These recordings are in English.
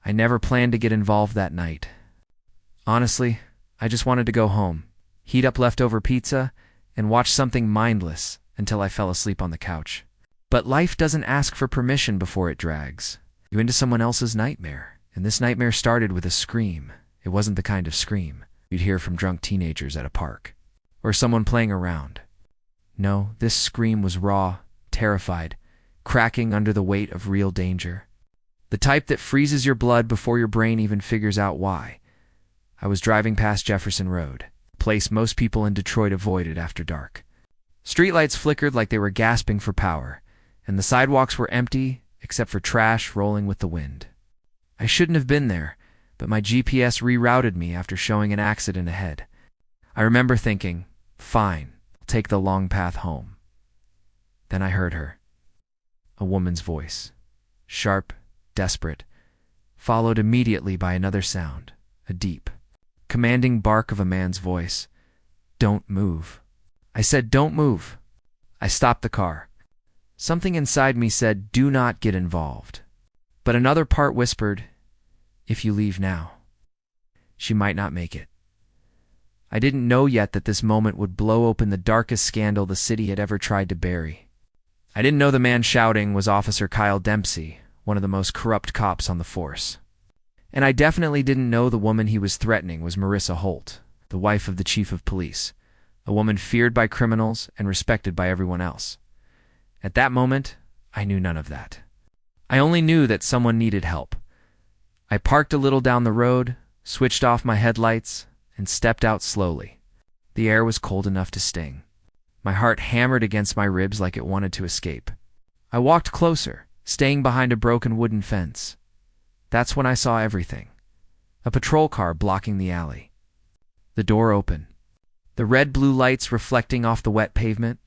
I never planned to get involved that night. Honestly, I just wanted to go home, heat up leftover pizza, and watch something mindless until I fell asleep on the couch. But life doesn't ask for permission before it drags you into someone else's nightmare. And this nightmare started with a scream. It wasn't the kind of scream you'd hear from drunk teenagers at a park, or someone playing around. No, this scream was raw, terrified, cracking under the weight of real danger. The type that freezes your blood before your brain even figures out why. I was driving past Jefferson Road, a place most people in Detroit avoided after dark. Streetlights flickered like they were gasping for power, and the sidewalks were empty except for trash rolling with the wind. I shouldn't have been there, but my GPS rerouted me after showing an accident ahead. I remember thinking, fine, I'll take the long path home. Then I heard her. A woman's voice. Sharp, desperate, followed immediately by another sound, a deep, commanding bark of a man's voice. Don't move. I said, don't move. I stopped the car. Something inside me said, do not get involved. But another part whispered, if you leave now, she might not make it. I didn't know yet that this moment would blow open the darkest scandal the city had ever tried to bury. I didn't know the man shouting was Officer Kyle Dempsey, one of the most corrupt cops on the force. And I definitely didn't know the woman he was threatening was Marissa Holt, the wife of the chief of police, a woman feared by criminals and respected by everyone else. At that moment, I knew none of that. I only knew that someone needed help. I parked a little down the road, switched off my headlights, and stepped out slowly. The air was cold enough to sting. My heart hammered against my ribs like it wanted to escape. I walked closer, staying behind a broken wooden fence. That's when I saw everything. A patrol car blocking the alley. The door open. The red-blue lights reflecting off the wet pavement,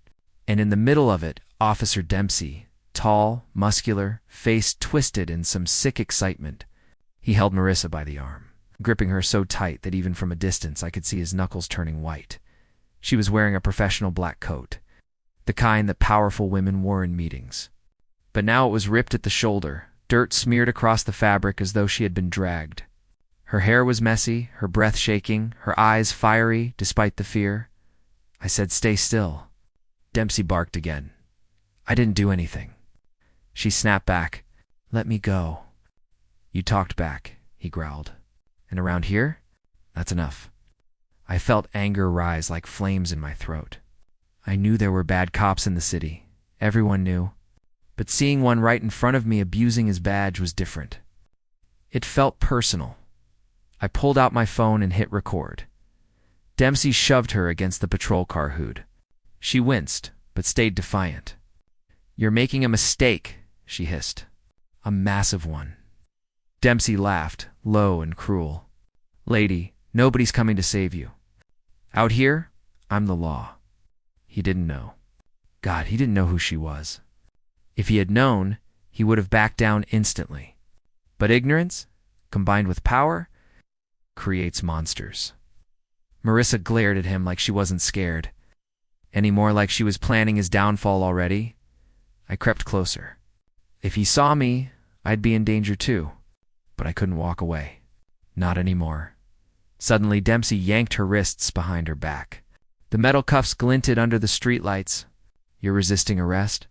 and in the middle of it, Officer Dempsey, tall, muscular, face twisted in some sick excitement. He held Marissa by the arm, gripping her so tight that even from a distance I could see his knuckles turning white. She was wearing a professional black coat, the kind that powerful women wore in meetings. But now it was ripped at the shoulder, dirt smeared across the fabric as though she had been dragged. Her hair was messy, her breath shaking, her eyes fiery despite the fear. I said, stay still. Dempsey barked again. I didn't do anything. She snapped back. Let me go. You talked back, he growled. And around here? That's enough. I felt anger rise like flames in my throat. I knew there were bad cops in the city. Everyone knew. But seeing one right in front of me abusing his badge was different. It felt personal. I pulled out my phone and hit record. Dempsey shoved her against the patrol car hood. She winced, but stayed defiant. You're making a mistake, she hissed. A massive one. Dempsey laughed, low and cruel. Lady, nobody's coming to save you. Out here, I'm the law. He didn't know. God, he didn't know who she was. If he had known, he would have backed down instantly. But ignorance, combined with power, creates monsters. Marissa glared at him like she wasn't scared. Any more like she was planning his downfall already? I crept closer. If he saw me, I'd be in danger too. But I couldn't walk away. Not anymore. Suddenly, Dempsey yanked her wrists behind her back. The metal cuffs glinted under the streetlights. You're resisting arrest?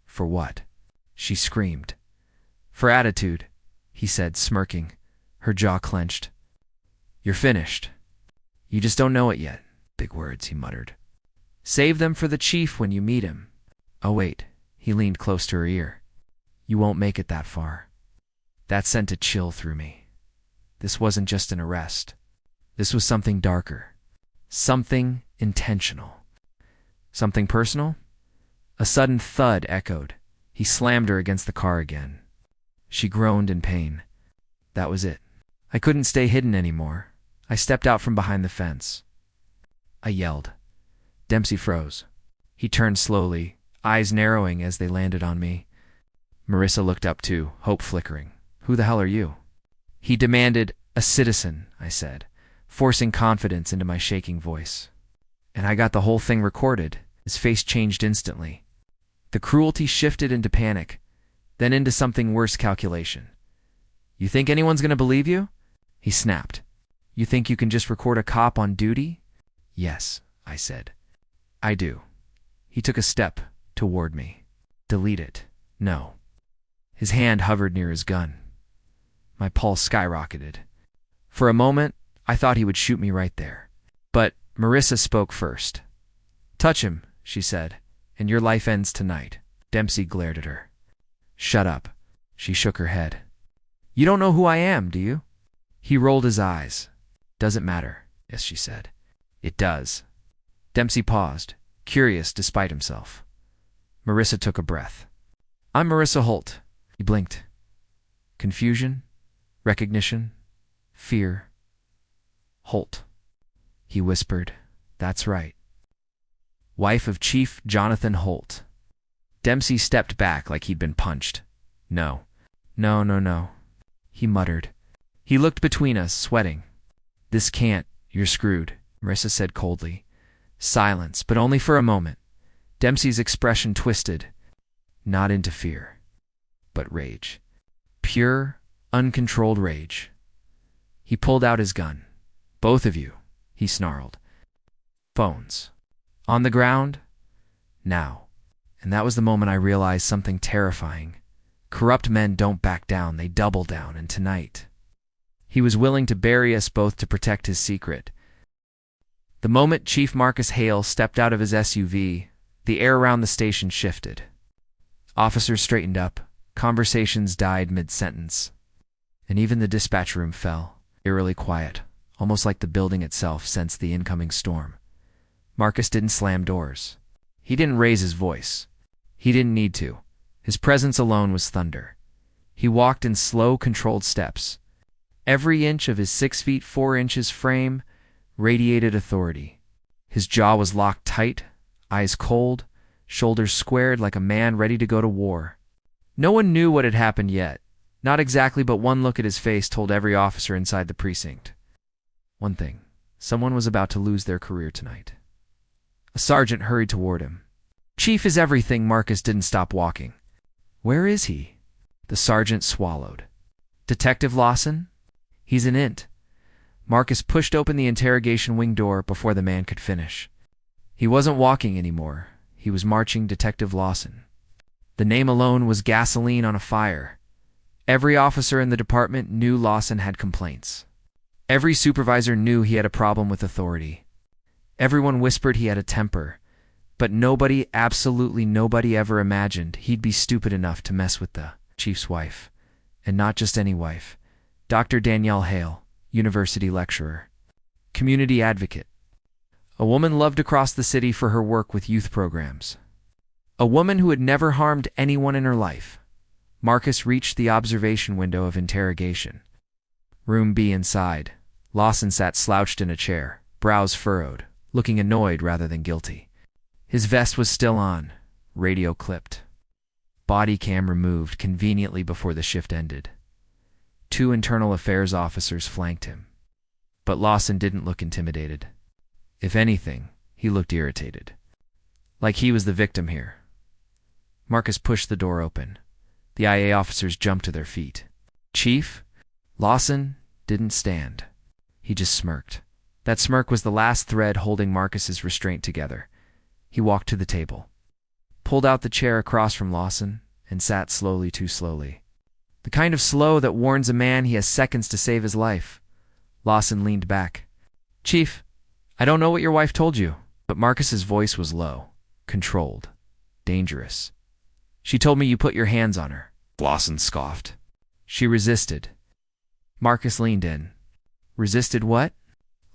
For what? She screamed. For attitude, he said, smirking, her jaw clenched. You're finished. You just don't know it yet. Big words, he muttered. Save them for the chief when you meet him. Oh, wait. He leaned close to her ear. You won't make it that far. That sent a chill through me. This wasn't just an arrest. This was something darker. Something intentional. Something personal? A sudden thud echoed. He slammed her against the car again. She groaned in pain. That was it. I couldn't stay hidden anymore. I stepped out from behind the fence. I yelled. Dempsey froze. He turned slowly, eyes narrowing as they landed on me. Marissa looked up too, hope flickering. Who the hell are you? He demanded, a citizen, I said, forcing confidence into my shaking voice. And I got the whole thing recorded. His face changed instantly. The cruelty shifted into panic, then into something worse, calculation. You think anyone's going to believe you? He snapped. You think you can just record a cop on duty? Yes, I said. I do. He took a step toward me. Delete it. No. His hand hovered near his gun. My pulse skyrocketed. For a moment, I thought he would shoot me right there. But Marissa spoke first. Touch him, she said, and your life ends tonight. Dempsey glared at her. Shut up. She shook her head. You don't know who I am, do you? He rolled his eyes. Doesn't matter, yes, she said. It does. Dempsey paused, curious despite himself. Marissa took a breath. I'm Marissa Holt. He blinked. Confusion, recognition, fear. Holt. He whispered, That's right. Wife of Chief Jonathan Holt. Dempsey stepped back like he'd been punched. No. No. He muttered. He looked between us, sweating. This can't. You're screwed, Marissa said coldly. Silence, but only for a moment. Dempsey's expression twisted. Not into fear, but rage. Pure, uncontrolled rage. He pulled out his gun. Both of you, he snarled. Phones. On the ground? Now. And that was the moment I realized something terrifying. Corrupt men don't back down, they double down, and tonight. He was willing to bury us both to protect his secret. The moment Chief Marcus Hale stepped out of his SUV, the air around the station shifted. Officers straightened up, conversations died mid-sentence, and even the dispatch room fell, eerily quiet, almost like the building itself sensed the incoming storm. Marcus didn't slam doors. He didn't raise his voice. He didn't need to. His presence alone was thunder. He walked in slow, controlled steps. Every inch of his 6 feet 4 inches frame radiated authority. His jaw was locked tight, eyes cold, shoulders squared like a man ready to go to war. No one knew what had happened yet. Not exactly, but one look at his face told every officer inside the precinct. One thing. Someone was about to lose their career tonight. A sergeant hurried toward him. Chief is everything. Marcus didn't stop walking. Where is he? The sergeant swallowed. Detective Lawson? He's an int. Marcus pushed open the interrogation wing door before the man could finish. He wasn't walking anymore. He was marching Detective Lawson. The name alone was gasoline on a fire. Every officer in the department knew Lawson had complaints. Every supervisor knew he had a problem with authority. Everyone whispered he had a temper, but nobody, absolutely nobody ever imagined he'd be stupid enough to mess with the chief's wife. And not just any wife. Dr. Danielle Hale, university lecturer, community advocate. A woman loved across the city for her work with youth programs. A woman who had never harmed anyone in her life. Marcus reached the observation window of interrogation. Room B inside. Lawson sat slouched in a chair, brows furrowed, looking annoyed rather than guilty. His vest was still on, radio clipped. Body cam removed conveniently before the shift ended. 2 internal affairs officers flanked him. But Lawson didn't look intimidated. If anything, he looked irritated. Like he was the victim here. Marcus pushed the door open. The IA officers jumped to their feet. Chief? Lawson didn't stand. He just smirked. That smirk was the last thread holding Marcus's restraint together. He walked to the table, pulled out the chair across from Lawson, and sat slowly, too slowly. The kind of slow that warns a man he has seconds to save his life. Lawson leaned back. Chief, I don't know what your wife told you, but Marcus's voice was low, controlled, dangerous. She told me you put your hands on her. Lawson scoffed. She resisted. Marcus leaned in. Resisted what?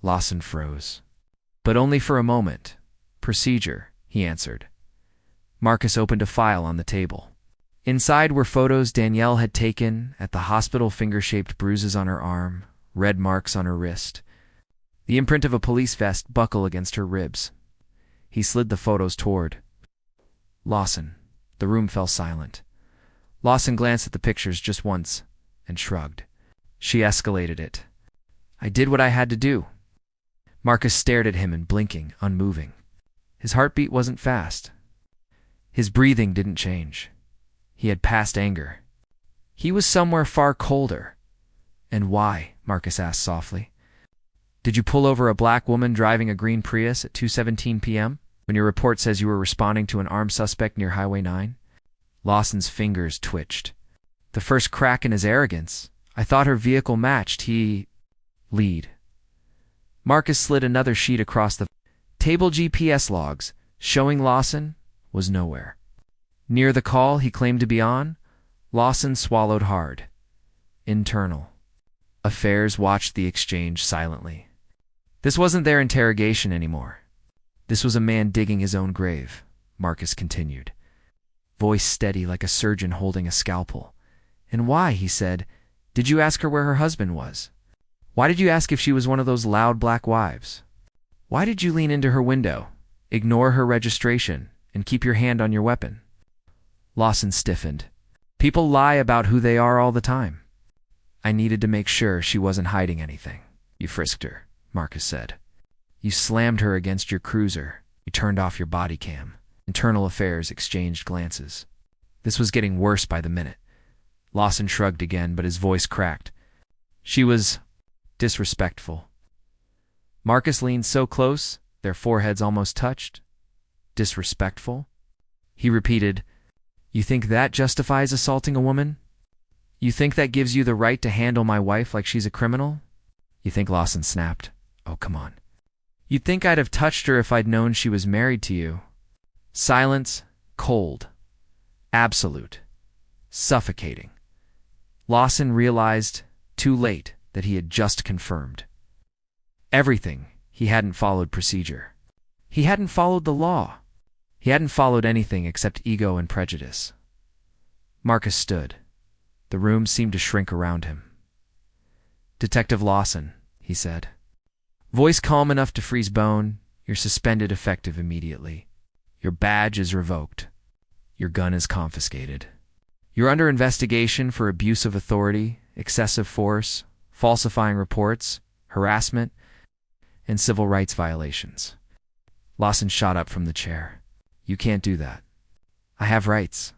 Lawson froze. But only for a moment. Procedure, he answered. Marcus opened a file on the table. Inside were photos Danielle had taken at the hospital, finger-shaped bruises on her arm, red marks on her wrist, the imprint of a police vest buckle against her ribs. He slid the photos toward Lawson. The room fell silent. Lawson glanced at the pictures just once and shrugged. She escalated it. I did what I had to do. Marcus stared at him, blinking, unmoving. His heartbeat wasn't fast. His breathing didn't change. He had passed anger. He was somewhere far colder, And why? Marcus asked softly. Did you pull over a black woman driving a green Prius at 2:17 p.m. when your report says you were responding to an armed suspect near Highway 9? Lawson's fingers twitched. The first crack in his arrogance. I thought her vehicle matched. Lead. Marcus slid another sheet across the table. GPS logs showing Lawson was nowhere. Near the call he claimed to be on, Lawson swallowed hard. Internal Affairs watched the exchange silently. This wasn't their interrogation anymore. This was a man digging his own grave, Marcus continued, voice steady like a surgeon holding a scalpel. And why, he said, did you ask her where her husband was? Why did you ask if she was one of those loud black wives? Why did you lean into her window, ignore her registration, and keep your hand on your weapon? Lawson stiffened. People lie about who they are all the time. I needed to make sure she wasn't hiding anything. You frisked her, Marcus said. You slammed her against your cruiser. You turned off your body cam. Internal Affairs exchanged glances. This was getting worse by the minute. Lawson shrugged again, but his voice cracked. She was disrespectful. Marcus leaned so close, their foreheads almost touched. Disrespectful? He repeated, You think that justifies assaulting a woman? You think that gives you the right to handle my wife like she's a criminal? You think Lawson snapped. Oh, come on. You'd think I'd have touched her if I'd known she was married to you. Silence, cold, absolute, suffocating. Lawson realized, too late, that he had just confirmed everything. He hadn't followed procedure. He hadn't followed the law. He hadn't followed anything except ego and prejudice. Marcus stood. The room seemed to shrink around him. Detective Lawson, he said. Voice calm enough to freeze bone, you're suspended effective immediately. Your badge is revoked. Your gun is confiscated. You're under investigation for abuse of authority, excessive force, falsifying reports, harassment, and civil rights violations. Lawson shot up from the chair. You can't do that. I have rights.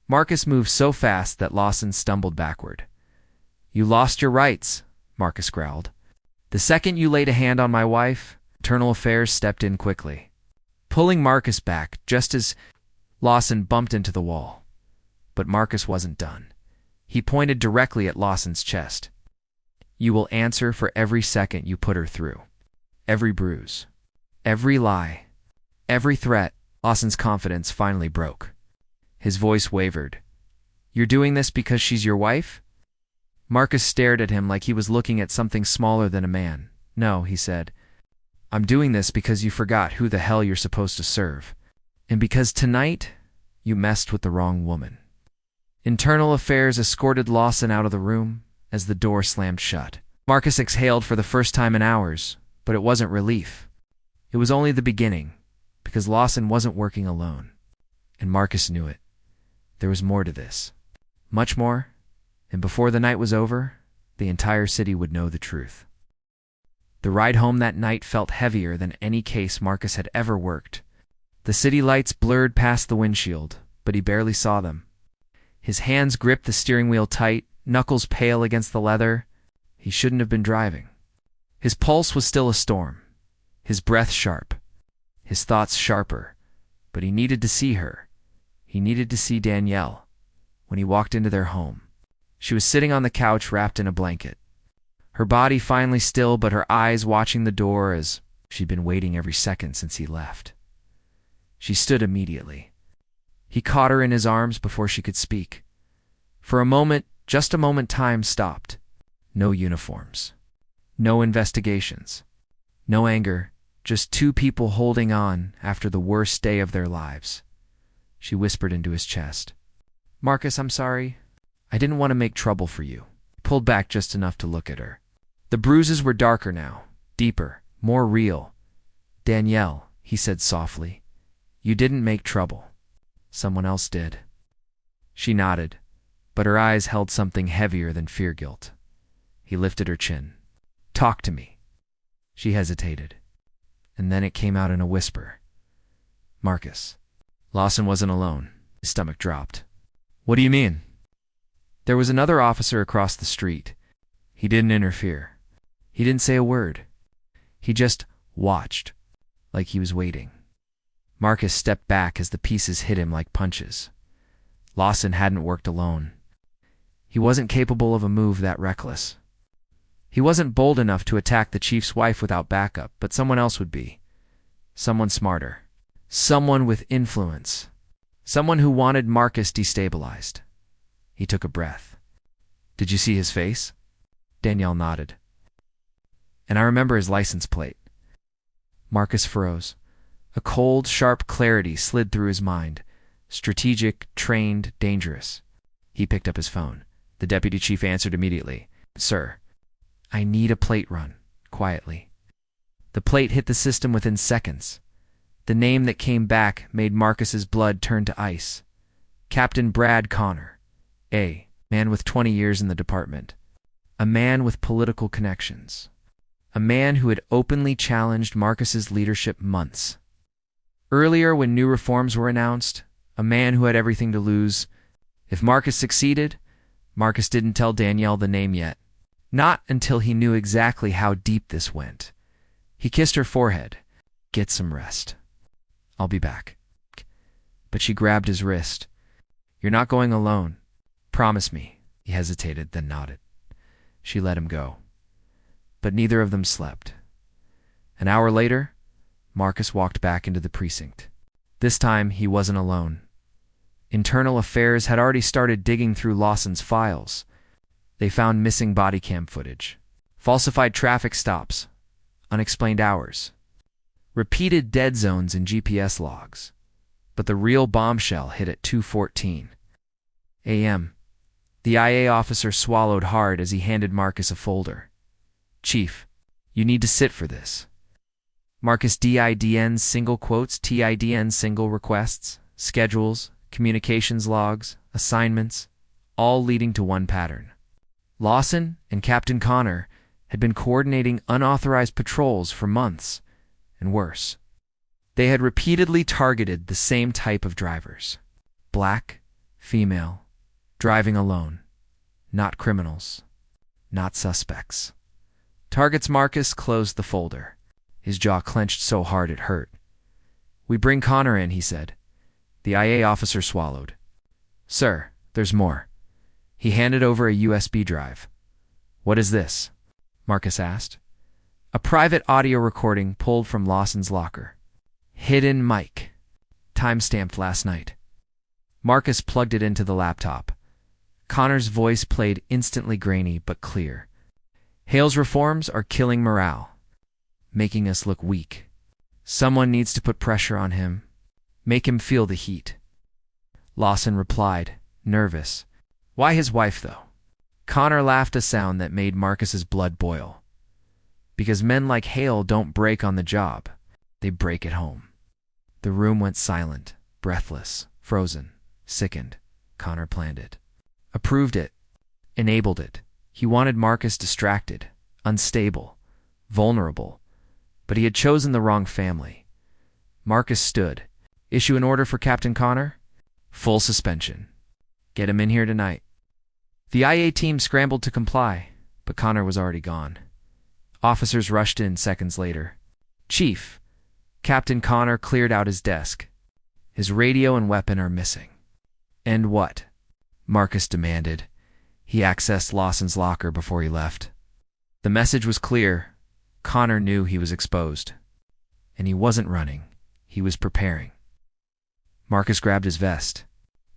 Marcus moved so fast that Lawson stumbled backward. You lost your rights, Marcus growled. The second you laid a hand on my wife, Internal Affairs stepped in quickly, pulling Marcus back just as Lawson bumped into the wall. But Marcus wasn't done. He pointed directly at Lawson's chest. You will answer for every second you put her through. Every bruise. Every lie. Every threat. Lawson's confidence finally broke. His voice wavered. You're doing this because she's your wife? Marcus stared at him like he was looking at something smaller than a man. No, he said. I'm doing this because you forgot who the hell you're supposed to serve. And because tonight, you messed with the wrong woman. Internal Affairs escorted Lawson out of the room as the door slammed shut. Marcus exhaled for the first time in hours, but it wasn't relief. It was only the beginning, because Lawson wasn't working alone. And Marcus knew it. There was more to this. Much more, and before the night was over, the entire city would know the truth. The ride home that night felt heavier than any case Marcus had ever worked. The city lights blurred past the windshield, but he barely saw them. His hands gripped the steering wheel tight, knuckles pale against the leather. He shouldn't have been driving. His pulse was still a storm, his breath sharp, his thoughts sharper, but he needed to see her. He needed to see Danielle. When he walked into their home, she was sitting on the couch wrapped in a blanket. Her body finally still, but her eyes watching the door as she'd been waiting every second since he left. She stood immediately. He caught her in his arms before she could speak. For a moment, just a moment, time stopped. No uniforms. No investigations. No anger. Just two people holding on after the worst day of their lives. She whispered into his chest. Marcus, I'm sorry. I didn't want to make trouble for you. He pulled back just enough to look at her. The bruises were darker now, deeper, more real. Danielle, he said softly, you didn't make trouble. Someone else did. She nodded, but her eyes held something heavier than fear-guilt. He lifted her chin. Talk to me. She hesitated, and then it came out in a whisper. Marcus. Lawson wasn't alone. His stomach dropped. What do you mean? There was another officer across the street. He didn't interfere. He didn't say a word. He just watched, like he was waiting. Marcus stepped back as the pieces hit him like punches. Lawson hadn't worked alone. He wasn't capable of a move that reckless. He wasn't bold enough to attack the chief's wife without backup, but someone else would be. Someone smarter. Someone with influence. Someone who wanted Marcus destabilized. He took a breath. "Did you see his face?" Danielle nodded. "And I remember his license plate." Marcus froze. A cold, sharp clarity slid through his mind. Strategic, trained, dangerous. He picked up his phone. The deputy chief answered immediately. "Sir, I need a plate run," quietly. The plate hit the system within seconds. The name that came back made Marcus's blood turn to ice. Captain Brad Connor. A man with 20 years in the department. A man with political connections. A man who had openly challenged Marcus's leadership months. Earlier, when new reforms were announced, a man who had everything to lose. If Marcus succeeded, Marcus didn't tell Danielle the name yet. Not until he knew exactly how deep this went. He kissed her forehead. "Get some rest. I'll be back." But she grabbed his wrist. "You're not going alone. Promise me." He hesitated, then nodded. She let him go. But neither of them slept. An hour later, Marcus walked back into the precinct. This time, he wasn't alone. Internal Affairs had already started digging through Lawson's files. They found missing body cam footage, falsified traffic stops, unexplained hours, repeated dead zones in GPS logs. But the real bombshell hit at 2:14 a.m. The IA officer swallowed hard as he handed Marcus a folder. "Chief, you need to sit for this." Marcus DIDN single quotes, TIDN single requests, schedules, communications logs, assignments, all leading to one pattern. Lawson and Captain Connor had been coordinating unauthorized patrols for months, and worse. They had repeatedly targeted the same type of drivers. Black, female, driving alone. Not criminals. Not suspects. Targets. Marcus closed the folder. His jaw clenched so hard it hurt. "We bring Connor in," he said. The IA officer swallowed. "Sir, there's more." He handed over a USB drive. "What is this?" Marcus asked. "A private audio recording pulled from Lawson's locker. Hidden mic. Time-stamped last night." Marcus plugged it into the laptop. Connor's voice played instantly grainy but clear. "Hale's reforms are killing morale. Making us look weak. Someone needs to put pressure on him. Make him feel the heat." Lawson replied, nervous. "Why his wife, though?" Connor laughed, a sound that made Marcus's blood boil. "Because men like Hale don't break on the job. They break at home." The room went silent, breathless, frozen, sickened. Connor planned it. Approved it. Enabled it. He wanted Marcus distracted, unstable, vulnerable. But he had chosen the wrong family. Marcus stood. "Issue an order for Captain Connor? Full suspension. Get him in here tonight." The IA team scrambled to comply, but Connor was already gone. Officers rushed in seconds later. "Chief." Captain Connor cleared out his desk. "His radio and weapon are missing." "And what?" Marcus demanded. He accessed Lawson's locker before he left. The message was clear. Connor knew he was exposed. And he wasn't running. He was preparing. Marcus grabbed his vest.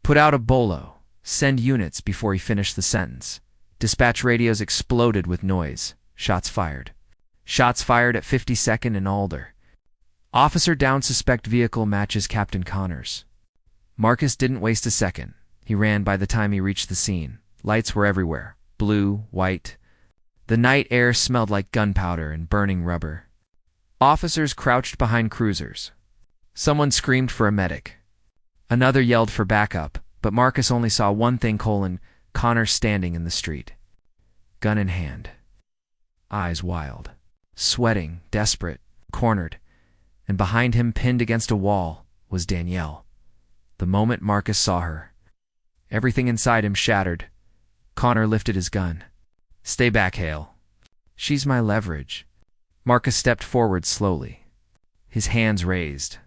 "Put out a bolo. Send units," before he finished the sentence. Dispatch radios exploded with noise. Shots fired. Shots fired at 52nd and Alder. "Officer down, suspect vehicle matches Captain Connor's." Marcus didn't waste a second. He ran by the time he reached the scene. Lights were everywhere. Blue, white. The night air smelled like gunpowder and burning rubber. Officers crouched behind cruisers. Someone screamed for a medic. Another yelled for backup, but Marcus only saw one thing: Connor standing in the street. Gun in hand. Eyes wild. Sweating, desperate, cornered. And behind him, pinned against a wall, was Danielle. The moment Marcus saw her, everything inside him shattered. Connor lifted his gun. Stay back, Hale. She's my leverage. Marcus stepped forward slowly, his hands raised,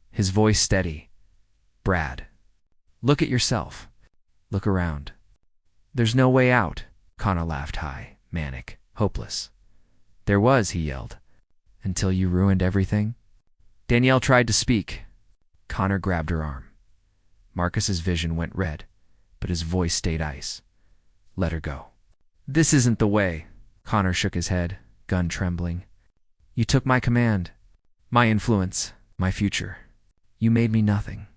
his voice steady. Brad, look at yourself. Look around. There's no way out. Connor laughed high, manic, hopeless. There was, he yelled. Until you ruined everything? Danielle tried to speak. Connor grabbed her arm. Marcus's vision went red, but his voice stayed ice. Let her go. This isn't the way. Connor shook his head, gun trembling. You took my command, my influence, my future. You made me nothing.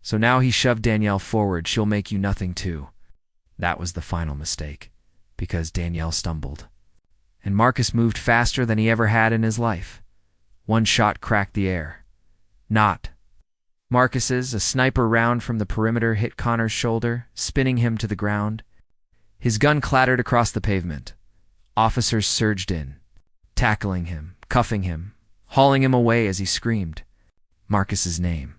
So now he shoved Danielle forward. She'll make you nothing too. That was the final mistake, because Danielle stumbled. And Marcus moved faster than he ever had in his life. One shot cracked the air. Not. Marcus's, a sniper round from the perimeter, hit Connor's shoulder, spinning him to the ground. His gun clattered across the pavement. Officers surged in, tackling him, cuffing him, hauling him away as he screamed Marcus's name.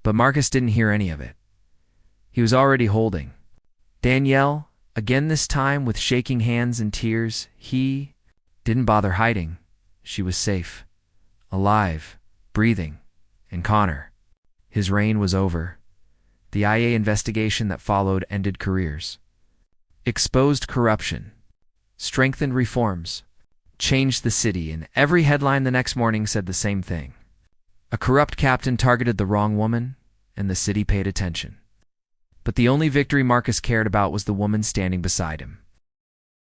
But Marcus didn't hear any of it. He was already holding Danielle, again this time with shaking hands and tears. He didn't bother hiding. She was safe, alive, breathing. And Connor, his reign was over. The IA investigation that followed ended careers, exposed corruption, strengthened reforms, changed the city, and every headline the next morning said the same thing. A corrupt captain targeted the wrong woman, and the city paid attention. But the only victory Marcus cared about was the woman standing beside him.